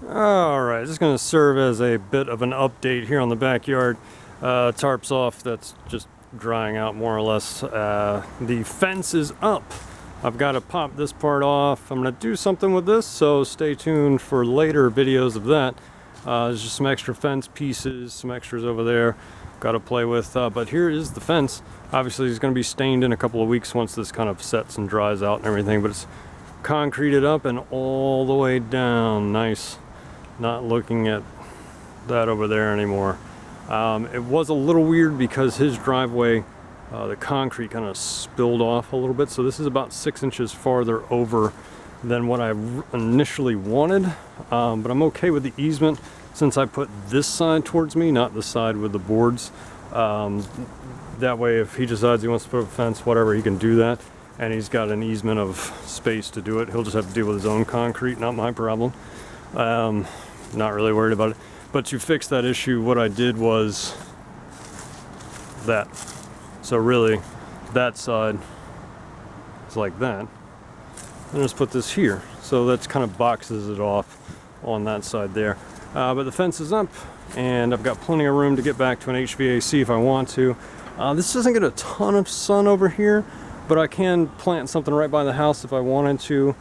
Alright, just going to serve as a bit of an update here on the backyard. Tarp's off, that's just drying out more or less. The fence is up. I've got to pop this part off. I'm going to do something with this, so stay tuned for later videos of that. There's just some extra fence pieces, some extras over there. Got to play with, but here is the fence. Obviously it's going to be stained in a couple of weeks once this kind of sets and dries out and everything, but it's concreted up and all the way down. Nice. Not looking at that over there anymore. It was a little weird because his driveway, the concrete kind of spilled off a little bit, so this is about 6 inches farther over than what I initially wanted, but I'm okay with the easement since I put this side towards me, not the side with the boards. That way if he decides he wants to put up a fence, whatever, he can do that, and he's got an easement of space to do it. He'll just have to deal with his own concrete, not my problem. Not really worried about it. But to fix that issue, what I did was that. So really, that side is like that. And just put this here. So that's kind of boxes it off on that side there. But the fence is up, and I've got plenty of room to get back to an HVAC if I want to. This doesn't get a ton of sun over here, but I can plant something right by the house if I wanted to.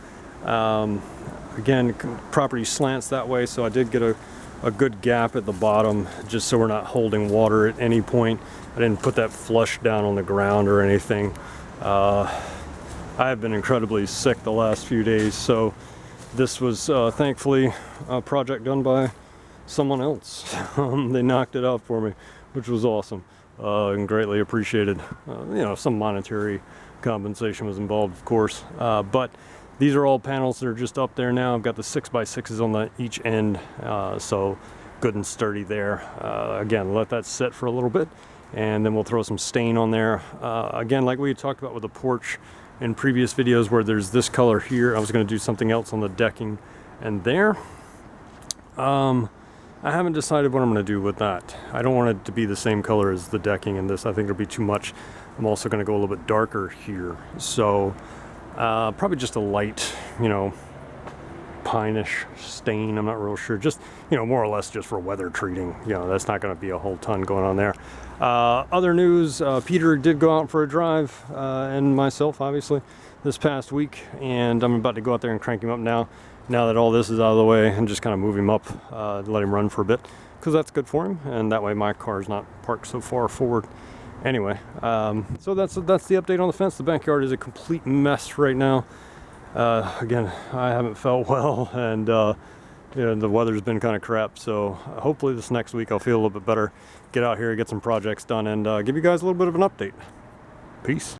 Again, property slants that way, so I did get a good gap at the bottom just so we're not holding water at any point. I didn't put that flush down on the ground or anything. I have been incredibly sick the last few days, so this was thankfully a project done by someone else. They knocked it out for me, which was awesome and greatly appreciated. You know, some monetary compensation was involved, of course, but these are all panels that are just up there now. I've got the 6x6s on each end, so good and sturdy there. Again, let that sit for a little bit, and then we'll throw some stain on there. Again, like we talked about with the porch in previous videos where there's this color here, I was going to do something else on the decking and there. I haven't decided what I'm going to do with that. I don't want it to be the same color as the decking in this. I think it'll be too much. I'm also going to go a little bit darker here. So probably just a light, you know, pineish stain. I'm not real sure. Just, you know, more or less just for weather treating. You know, that's not going to be a whole ton going on there. Other news, Peter did go out for a drive, and myself, obviously, this past week. And I'm about to go out there and crank him up now that all this is out of the way, and just kind of move him up, let him run for a bit, because that's good for him. And that way my car's not parked so far forward. Anyway, so that's the update on the fence. The backyard is a complete mess right now. Again, I haven't felt well, and you know, the weather's been kind of crap, so hopefully this next week I'll feel a little bit better, get out here, get some projects done, and give you guys a little bit of an update. Peace.